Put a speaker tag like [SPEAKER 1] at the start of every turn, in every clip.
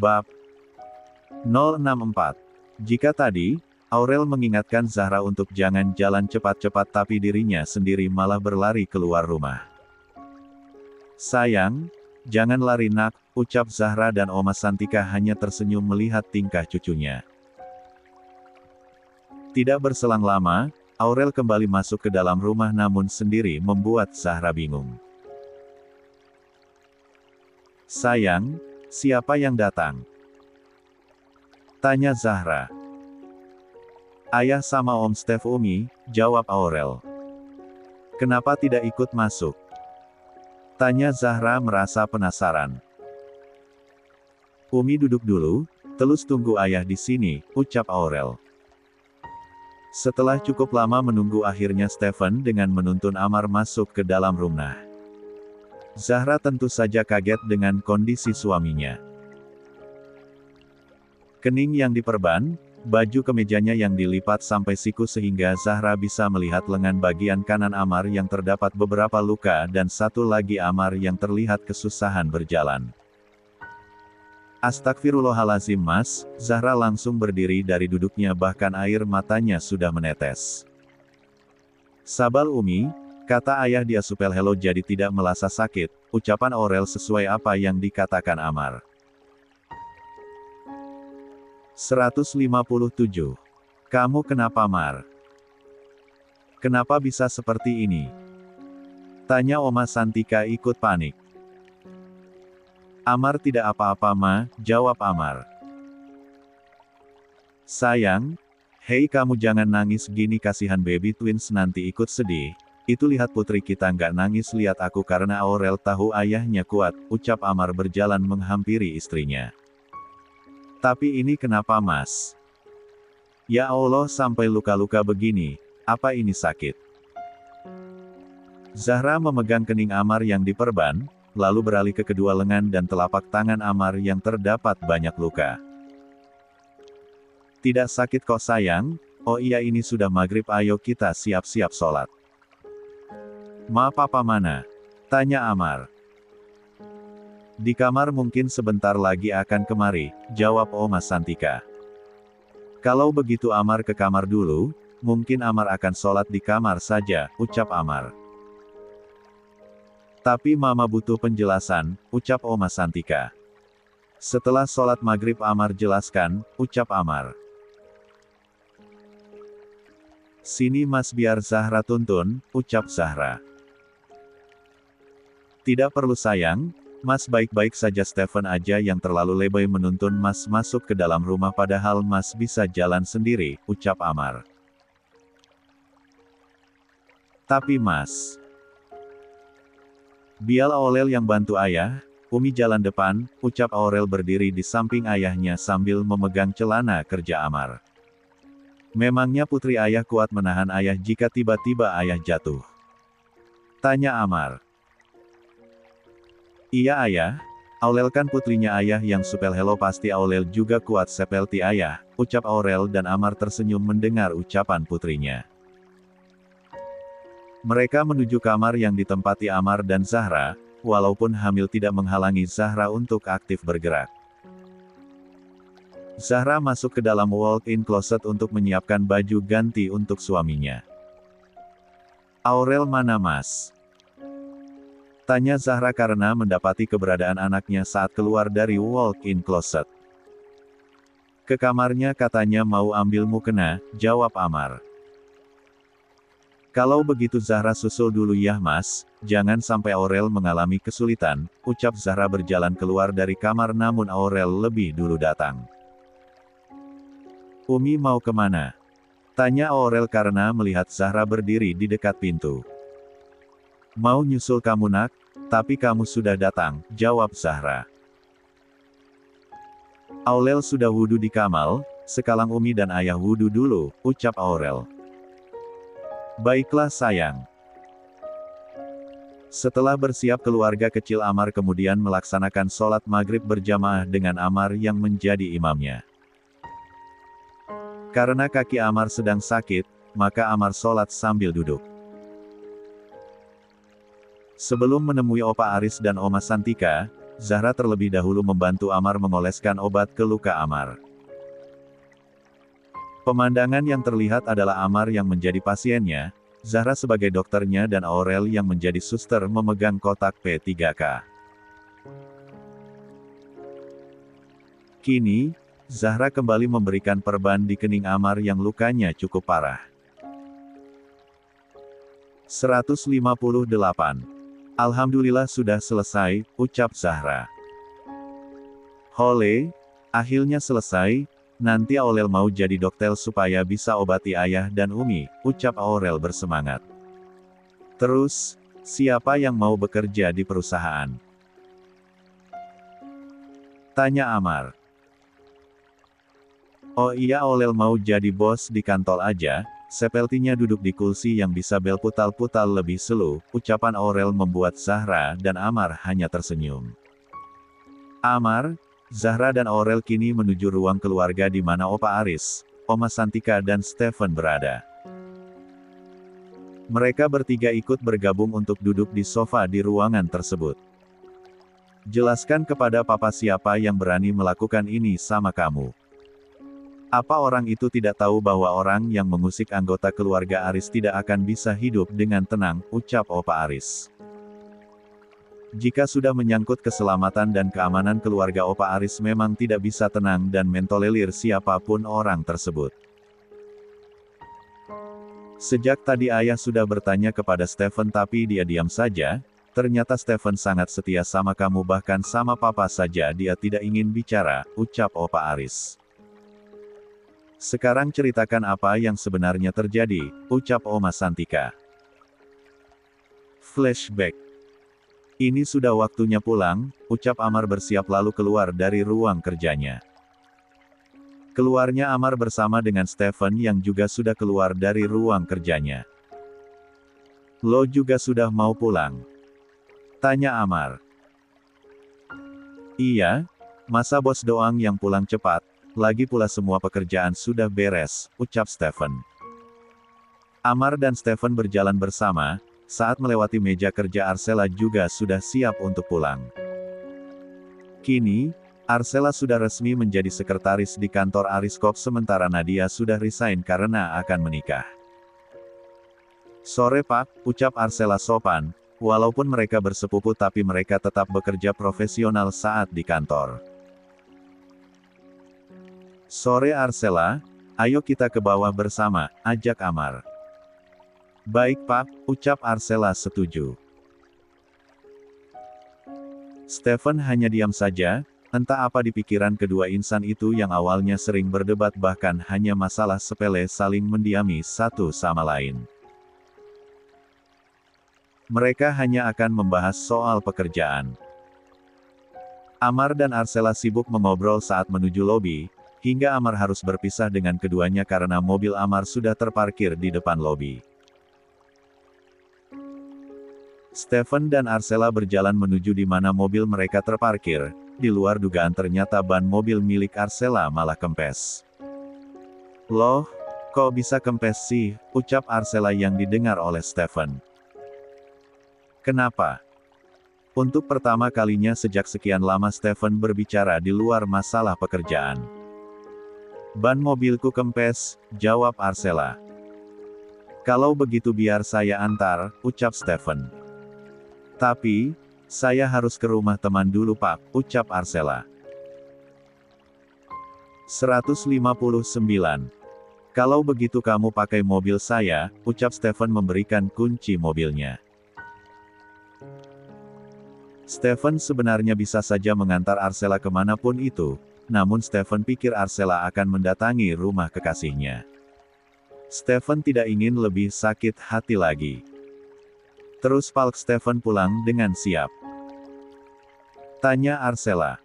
[SPEAKER 1] Bab 064. Jika tadi, Aurel mengingatkan Zahra untuk jangan jalan cepat-cepat tapi dirinya sendiri malah berlari keluar rumah. Sayang, jangan lari nak, ucap Zahra dan Oma Santika hanya tersenyum melihat tingkah cucunya. Tidak berselang lama, Aurel kembali masuk ke dalam rumah namun sendiri membuat Zahra bingung. Sayang, siapa yang datang? Tanya Zahra. Ayah sama Om Stef Umi, jawab Aurel. Kenapa tidak ikut masuk? Tanya Zahra merasa penasaran. Umi duduk dulu, terus tunggu ayah di sini, ucap Aurel. Setelah cukup lama menunggu akhirnya Stefan dengan menuntun Amar masuk ke dalam rumah. Zahra tentu saja kaget dengan kondisi suaminya. Kening yang diperban, baju kemejanya yang dilipat sampai siku sehingga Zahra bisa melihat lengan bagian kanan Amar yang terdapat beberapa luka dan satu lagi Amar yang terlihat kesusahan berjalan. Astagfirullahalazim mas, Zahra langsung berdiri dari duduknya bahkan air matanya sudah menetes. Sabar Umi, kata ayah dia supel hello jadi tidak merasa sakit, ucapan Aurel sesuai apa yang dikatakan Amar. 157. Kamu kenapa Mar? Kenapa bisa seperti ini? Tanya Oma Santika ikut panik. Amar tidak apa-apa ma, jawab Amar. Sayang, hei kamu jangan nangis gini kasihan baby twins nanti ikut sedih. Itu lihat putri kita nggak nangis lihat aku karena Aurel tahu ayahnya kuat, ucap Amar berjalan menghampiri istrinya. Tapi ini kenapa mas? Ya Allah sampai luka-luka begini, apa ini sakit? Zahra memegang kening Amar yang diperban, lalu beralih ke kedua lengan dan telapak tangan Amar yang terdapat banyak luka. Tidak sakit kok sayang, oh iya ini sudah maghrib ayo kita siap-siap sholat. Ma papa mana? Tanya Amar. Di kamar mungkin sebentar lagi akan kemari, jawab Oma Santika. Kalau begitu Amar ke kamar dulu, mungkin Amar akan sholat di kamar saja, ucap Amar. Tapi mama butuh penjelasan, ucap Oma Santika. Setelah sholat maghrib Amar jelaskan, ucap Amar. Sini mas biar Zahra tuntun, ucap Zahra. Tidak perlu sayang, mas baik-baik saja Stefan aja yang terlalu lebay menuntun mas masuk ke dalam rumah padahal mas bisa jalan sendiri, ucap Amar. Tapi mas... Biar Aurel yang bantu ayah, Umi jalan depan, ucap Aurel berdiri di samping ayahnya sambil memegang celana kerja Amar. Memangnya putri ayah kuat menahan ayah jika tiba-tiba ayah jatuh? Tanya Amar. Iya ayah, Aurel kan putrinya ayah yang supel hello pasti Aurel juga kuat seperti ayah, ucap Aurel dan Amar tersenyum mendengar ucapan putrinya. Mereka menuju kamar yang ditempati Amar dan Zahra, walaupun hamil tidak menghalangi Zahra untuk aktif bergerak. Zahra masuk ke dalam walk-in closet untuk menyiapkan baju ganti untuk suaminya. Aurel mana mas? Tanya Zahra karena mendapati keberadaan anaknya saat keluar dari walk-in closet. Ke kamarnya katanya mau ambil mukena, jawab Amar. Kalau begitu Zahra susul dulu ya mas, jangan sampai Aurel mengalami kesulitan, ucap Zahra berjalan keluar dari kamar namun Aurel lebih dulu datang. Umi mau kemana? Tanya Aurel karena melihat Zahra berdiri di dekat pintu. Mau nyusul kamu nak, tapi kamu sudah datang, jawab Zahra. Aurel sudah wudu di kamar, sekarang Umi dan ayah wudu dulu, ucap Aurel. Baiklah sayang. Setelah bersiap keluarga kecil Amar kemudian melaksanakan sholat maghrib berjamaah dengan Amar yang menjadi imamnya. Karena kaki Amar sedang sakit, maka Amar sholat sambil duduk. Sebelum menemui Opa Aris dan Oma Santika, Zahra terlebih dahulu membantu Amar mengoleskan obat ke luka Amar. Pemandangan yang terlihat adalah Amar yang menjadi pasiennya, Zahra sebagai dokternya dan Aurel yang menjadi suster memegang kotak P3K. Kini, Zahra kembali memberikan perban di kening Amar yang lukanya cukup parah. 158. Alhamdulillah sudah selesai, ucap Zahra. Hole, akhirnya selesai, nanti Aurel mau jadi dokter supaya bisa obati ayah dan Umi, ucap Aurel bersemangat. Terus, siapa yang mau bekerja di perusahaan? Tanya Amar. Oh iya, Aurel mau jadi bos di kantor aja, sepertinya duduk di kursi yang bisa bel putal-putal lebih seru, ucapan Aurel membuat Zahra dan Amar hanya tersenyum. Amar, Zahra dan Aurel kini menuju ruang keluarga di mana Opa Aris, Oma Santika dan Stefan berada. Mereka bertiga ikut bergabung untuk duduk di sofa di ruangan tersebut. Jelaskan kepada Papa siapa yang berani melakukan ini sama kamu. Apa orang itu tidak tahu bahwa orang yang mengusik anggota keluarga Aris tidak akan bisa hidup dengan tenang, ucap Opa Aris. Jika sudah menyangkut keselamatan dan keamanan keluarga Opa Aris memang tidak bisa tenang dan mentolerir siapapun orang tersebut. Sejak tadi ayah sudah bertanya kepada Stefan tapi dia diam saja, ternyata Stefan sangat setia sama kamu bahkan sama papa saja dia tidak ingin bicara, ucap Opa Aris. Sekarang ceritakan apa yang sebenarnya terjadi, ucap Oma Santika. Flashback. Ini sudah waktunya pulang, ucap Amar bersiap lalu keluar dari ruang kerjanya. Keluarnya Amar bersama dengan Stefan yang juga sudah keluar dari ruang kerjanya. Lo juga sudah mau pulang? Tanya Amar. Iya, masa bos doang yang pulang cepat? Lagi pula semua pekerjaan sudah beres, ucap Stefan. Amar dan Stefan berjalan bersama, saat melewati meja kerja Arsela juga sudah siap untuk pulang. Kini, Arsela sudah resmi menjadi sekretaris di kantor Ariskop sementara Nadia sudah resign karena akan menikah. Sore Pak, ucap Arsela sopan, walaupun mereka bersepupu tapi mereka tetap bekerja profesional saat di kantor. Sore Arsela, ayo kita ke bawah bersama, ajak Amar. Baik Pak, ucap Arsela setuju. Stefan hanya diam saja, entah apa di pikiran kedua insan itu yang awalnya sering berdebat bahkan hanya masalah sepele saling mendiami satu sama lain. Mereka hanya akan membahas soal pekerjaan. Amar dan Arsela sibuk mengobrol saat menuju lobi, hingga Amar harus berpisah dengan keduanya karena mobil Amar sudah terparkir di depan lobi. Stefan dan Arsela berjalan menuju di mana mobil mereka terparkir, di luar dugaan ternyata ban mobil milik Arsela malah kempes. Loh, kok bisa kempes sih, ucap Arsela yang didengar oleh Stefan. Kenapa? Untuk pertama kalinya sejak sekian lama Stefan berbicara di luar masalah pekerjaan. Ban mobilku kempes, jawab Arsela. Kalau begitu biar saya antar, ucap Stefan. Tapi, saya harus ke rumah teman dulu Pak, ucap Arsela. 159. Kalau begitu kamu pakai mobil saya, ucap Stefan memberikan kunci mobilnya. Stefan sebenarnya bisa saja mengantar Arsela kemanapun itu, namun Stefan pikir Arsela akan mendatangi rumah kekasihnya. Stefan tidak ingin lebih sakit hati lagi. Terus Palk Stefan pulang dengan siap. Tanya Arsela.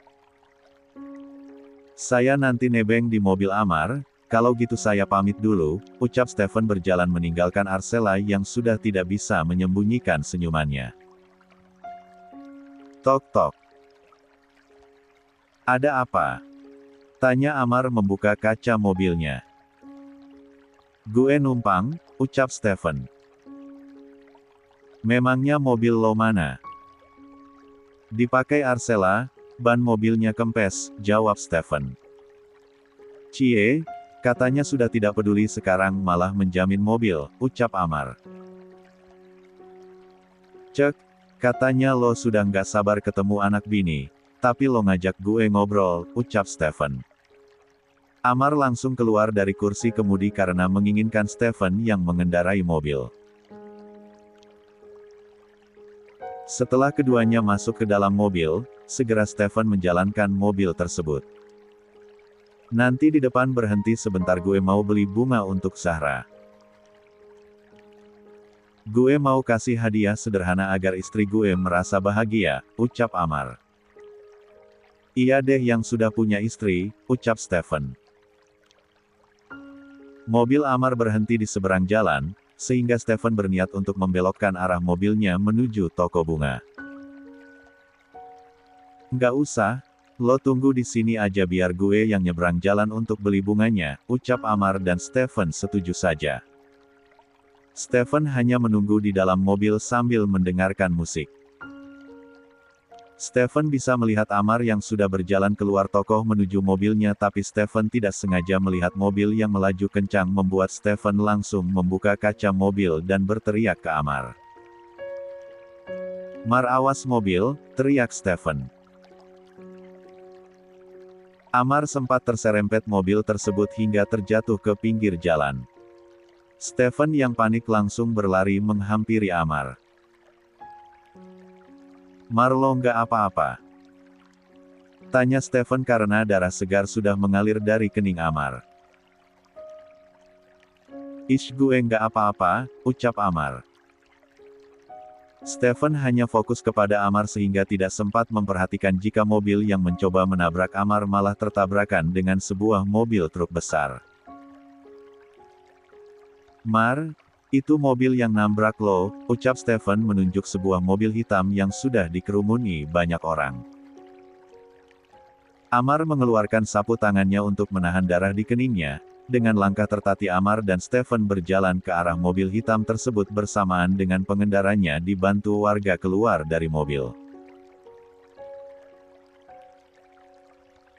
[SPEAKER 1] Saya nanti nebeng di mobil Amar, kalau gitu saya pamit dulu, ucap Stefan berjalan meninggalkan Arsela yang sudah tidak bisa menyembunyikan senyumannya. Tok tok. Ada apa? Tanya Amar membuka kaca mobilnya. Gue numpang, ucap Stefan. Memangnya mobil lo mana? Dipakai Arcella, ban mobilnya kempes, jawab Stephen. Cie, katanya sudah tidak peduli sekarang malah menjamin mobil, ucap Amar. Cek, katanya lo sudah nggak sabar ketemu anak bini, tapi lo ngajak gue ngobrol, ucap Stephen. Amar langsung keluar dari kursi kemudi karena menginginkan Stephen yang mengendarai mobil. Setelah keduanya masuk ke dalam mobil, segera Stephen menjalankan mobil tersebut. Nanti di depan berhenti sebentar, gue mau beli bunga untuk Zahra. Gue mau kasih hadiah sederhana agar istri gue merasa bahagia, ucap Amar. Iya deh, yang sudah punya istri, ucap Stephen. Mobil Amar berhenti di seberang jalan, sehingga Stephen berniat untuk membelokkan arah mobilnya menuju toko bunga. Nggak usah, lo tunggu di sini aja biar gue yang nyebrang jalan untuk beli bunganya, ucap Amar dan Stephen setuju saja. Stephen hanya menunggu di dalam mobil sambil mendengarkan musik. Stephen bisa melihat Amar yang sudah berjalan keluar toko menuju mobilnya, tapi Stephen tidak sengaja melihat mobil yang melaju kencang membuat Stephen langsung membuka kaca mobil dan berteriak ke Amar. Mar, awas mobil, teriak Stephen. Amar sempat terserempet mobil tersebut hingga terjatuh ke pinggir jalan. Stephen yang panik langsung berlari menghampiri Amar. Mar, lo nggak apa-apa? Tanya Stephen karena darah segar sudah mengalir dari kening Amar. Ish, gue nggak apa-apa, ucap Amar. Stephen hanya fokus kepada Amar sehingga tidak sempat memperhatikan jika mobil yang mencoba menabrak Amar malah tertabrakan dengan sebuah mobil truk besar. Mar, itu mobil yang nabrak lo, ucap Stephen menunjuk sebuah mobil hitam yang sudah dikerumuni banyak orang. Amar mengeluarkan sapu tangannya untuk menahan darah di keningnya. Dengan langkah tertati Amar dan Stephen berjalan ke arah mobil hitam tersebut bersamaan dengan pengendaranya dibantu warga keluar dari mobil.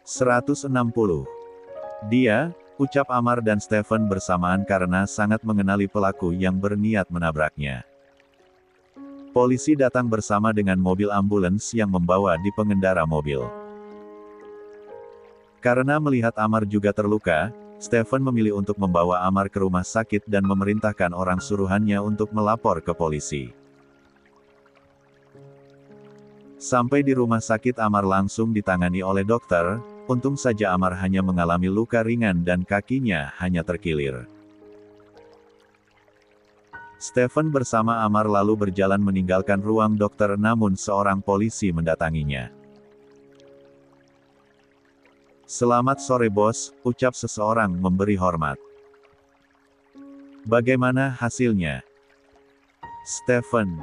[SPEAKER 1] 160. Dia, ucap Amar dan Stephen bersamaan karena sangat mengenali pelaku yang berniat menabraknya. Polisi datang bersama dengan mobil ambulans yang membawa di pengendara mobil. Karena melihat Amar juga terluka, Stephen memilih untuk membawa Amar ke rumah sakit dan memerintahkan orang suruhannya untuk melapor ke polisi. Sampai di rumah sakit Amar langsung ditangani oleh dokter. Untung saja Amar hanya mengalami luka ringan dan kakinya hanya terkilir. Stephen bersama Amar lalu berjalan meninggalkan ruang dokter, namun seorang polisi mendatanginya. Selamat sore bos, ucap seseorang memberi hormat. Bagaimana hasilnya? Stephen.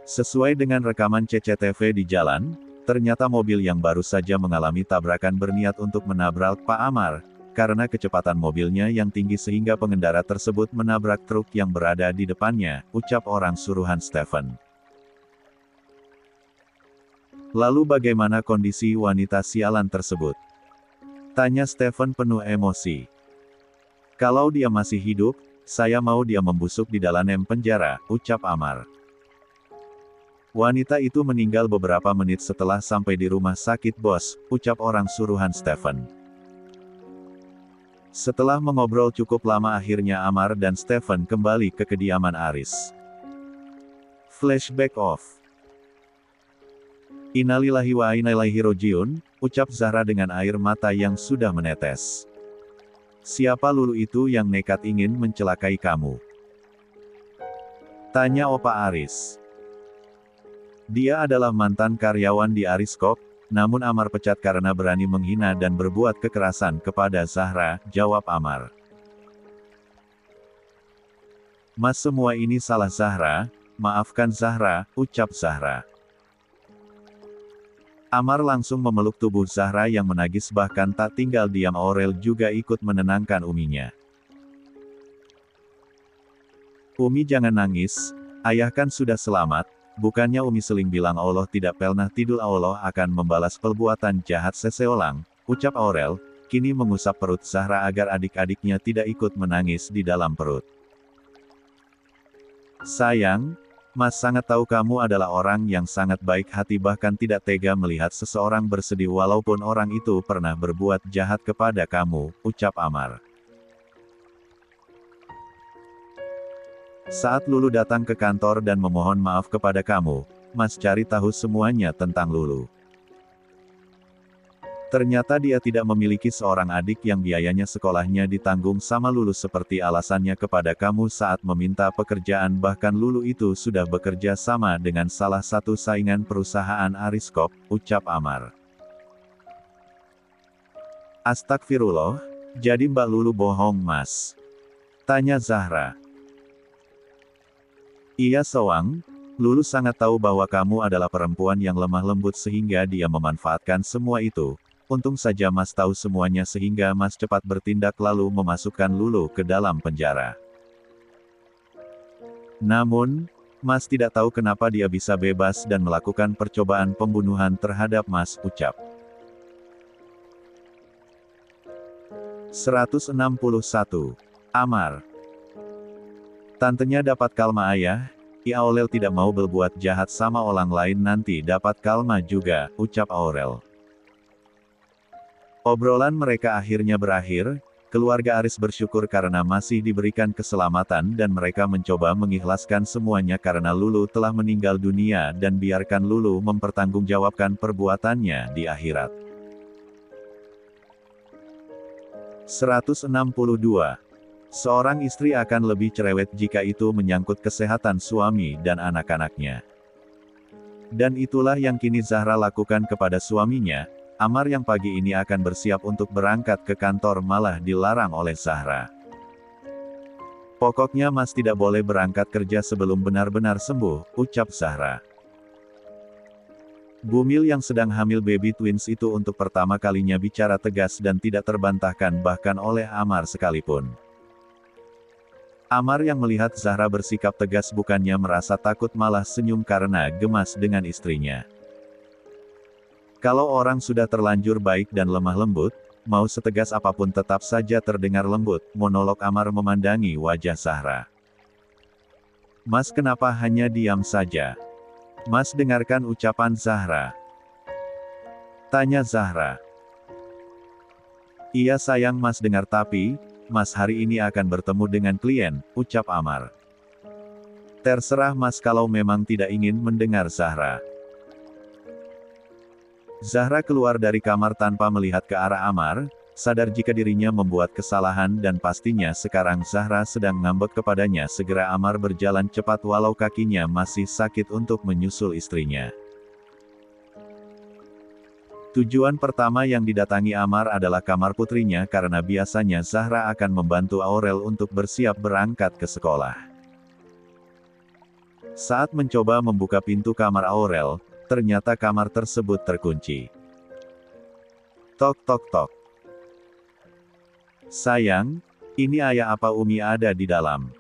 [SPEAKER 1] Sesuai dengan rekaman CCTV di jalan, ternyata mobil yang baru saja mengalami tabrakan berniat untuk menabrak Pak Amar, karena kecepatan mobilnya yang tinggi sehingga pengendara tersebut menabrak truk yang berada di depannya, ucap orang suruhan Stephen. Lalu bagaimana kondisi wanita sialan tersebut? Tanya Stephen penuh emosi. Kalau dia masih hidup, saya mau dia membusuk di dalam penjara, ucap Amar. Wanita itu meninggal beberapa menit setelah sampai di rumah sakit bos, ucap orang suruhan Stephen. Setelah mengobrol cukup lama akhirnya Amar dan Stephen kembali ke kediaman Aris. Flashback off. Innalillahi wa inna ilaihi rojiun, ucap Zahra dengan air mata yang sudah menetes. Siapa lulu itu yang nekat ingin mencelakai kamu? Tanya Opa Aris. Dia adalah mantan karyawan di Ariskop, namun Amar pecat karena berani menghina dan berbuat kekerasan kepada Zahra, jawab Amar. Mas, semua ini salah Zahra, maafkan Zahra, ucap Zahra. Amar langsung memeluk tubuh Zahra yang menangis, bahkan tak tinggal diam Aurel juga ikut menenangkan Uminya. Umi jangan nangis, ayah kan sudah selamat, bukannya Umi Seling bilang Allah tidak pernah tidur, Allah akan membalas perbuatan jahat seseorang, ucap Aurel, kini mengusap perut Zahra agar adik-adiknya tidak ikut menangis di dalam perut. Sayang, Mas sangat tahu kamu adalah orang yang sangat baik hati, bahkan tidak tega melihat seseorang bersedih walaupun orang itu pernah berbuat jahat kepada kamu, ucap Amar. Saat Lulu datang ke kantor dan memohon maaf kepada kamu, Mas cari tahu semuanya tentang Lulu. Ternyata dia tidak memiliki seorang adik yang biayanya sekolahnya ditanggung sama Lulu seperti alasannya kepada kamu saat meminta pekerjaan, bahkan Lulu itu sudah bekerja sama dengan salah satu saingan perusahaan Ariskop, ucap Amar. Astagfirullah, jadi Mbak Lulu bohong Mas? Tanya Zahra. Iya Sewang, Lulu sangat tahu bahwa kamu adalah perempuan yang lemah lembut sehingga dia memanfaatkan semua itu. Untung saja Mas tahu semuanya sehingga Mas cepat bertindak lalu memasukkan Lulu ke dalam penjara. Namun, Mas tidak tahu kenapa dia bisa bebas dan melakukan percobaan pembunuhan terhadap Mas, ucap. 161. Amar. Tantenya dapat kalma ayah, Aurel tidak mau berbuat jahat sama orang lain nanti dapat kalma juga, ucap Aurel. Obrolan mereka akhirnya berakhir, keluarga Aris bersyukur karena masih diberikan keselamatan dan mereka mencoba mengikhlaskan semuanya karena Lulu telah meninggal dunia dan biarkan Lulu mempertanggungjawabkan perbuatannya di akhirat. 162. Seorang istri akan lebih cerewet jika itu menyangkut kesehatan suami dan anak-anaknya. Dan itulah yang kini Zahra lakukan kepada suaminya, Amar yang pagi ini akan bersiap untuk berangkat ke kantor malah dilarang oleh Zahra. Pokoknya Mas tidak boleh berangkat kerja sebelum benar-benar sembuh, ucap Zahra. Bumil yang sedang hamil baby twins itu untuk pertama kalinya bicara tegas dan tidak terbantahkan bahkan oleh Amar sekalipun. Amar yang melihat Zahra bersikap tegas bukannya merasa takut malah senyum karena gemas dengan istrinya. Kalau orang sudah terlanjur baik dan lemah lembut, mau setegas apapun tetap saja terdengar lembut, monolog Amar memandangi wajah Zahra. Mas kenapa hanya diam saja? Mas dengarkan ucapan Zahra. Tanya Zahra. Iya sayang Mas dengar tapi, Mas hari ini akan bertemu dengan klien, ucap Amar. Terserah Mas kalau memang tidak ingin mendengar Zahra. Zahra keluar dari kamar tanpa melihat ke arah Amar, sadar jika dirinya membuat kesalahan dan pastinya sekarang Zahra sedang ngambek kepadanya. Segera Amar berjalan cepat walau kakinya masih sakit untuk menyusul istrinya. Tujuan pertama yang didatangi Amar adalah kamar putrinya karena biasanya Zahra akan membantu Aurel untuk bersiap berangkat ke sekolah. Saat mencoba membuka pintu kamar Aurel, ternyata kamar tersebut terkunci. Tok tok tok. Sayang, ini ayah apa Umi ada di dalam?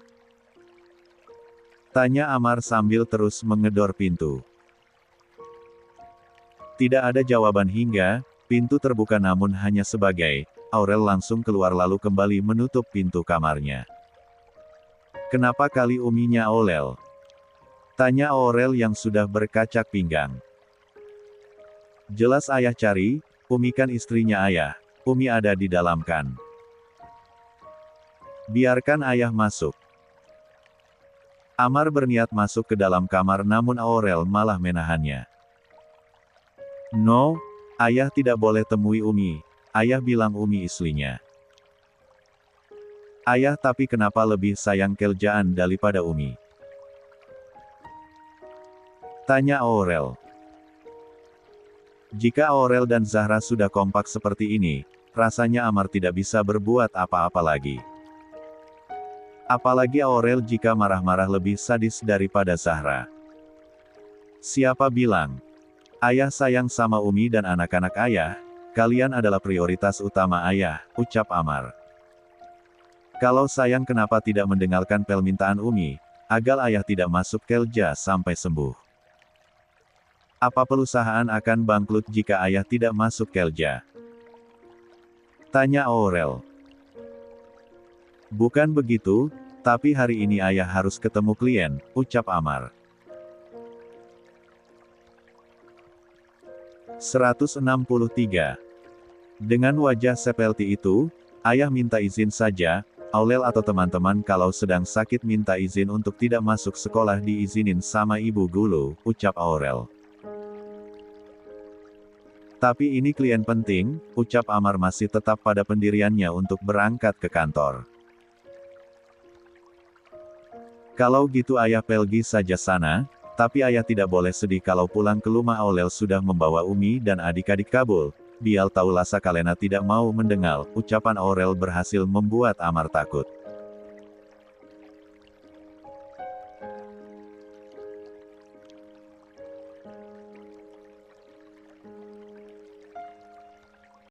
[SPEAKER 1] Tanya Amar sambil terus mengedor pintu. Tidak ada jawaban hingga pintu terbuka namun hanya sebagai, Aurel langsung keluar lalu kembali menutup pintu kamarnya. Kenapa kali Uminya Aurel? Tanya Aurel yang sudah berkacak pinggang. Jelas ayah cari, Umi kan istrinya ayah, Umi ada di dalam kan? Biarkan ayah masuk. Amar berniat masuk ke dalam kamar namun Aurel malah menahannya. No, ayah tidak boleh temui Umi, ayah bilang Umi istrinya. Ayah tapi kenapa lebih sayang Keljaan daripada Umi? Tanya Aurel. Jika Aurel dan Zahra sudah kompak seperti ini, rasanya Amar tidak bisa berbuat apa-apa lagi. Apalagi Aurel jika marah-marah lebih sadis daripada Zahra. Siapa bilang? Ayah sayang sama Umi dan anak-anak ayah, kalian adalah prioritas utama ayah, ucap Amar. Kalau sayang kenapa tidak mendengarkan permintaan Umi, agar ayah tidak masuk Kelja sampai sembuh. Apa perusahaan akan bangkrut jika ayah tidak masuk kerja? Tanya Aurel. Bukan begitu, tapi hari ini ayah harus ketemu klien, ucap Amar. 163. Dengan wajah seperti itu, ayah minta izin saja, Aurel atau teman-teman kalau sedang sakit minta izin untuk tidak masuk sekolah diizinin sama ibu guru, ucap Aurel. Tapi ini klien penting, ucap Amar masih tetap pada pendiriannya untuk berangkat ke kantor. Kalau gitu ayah pergi saja sana, tapi ayah tidak boleh sedih kalau pulang ke rumah Aurel sudah membawa Umi dan adik-adik kabur. Biar tahu Lasa Kalena tidak mau mendengar, ucapan Aurel berhasil membuat Amar takut.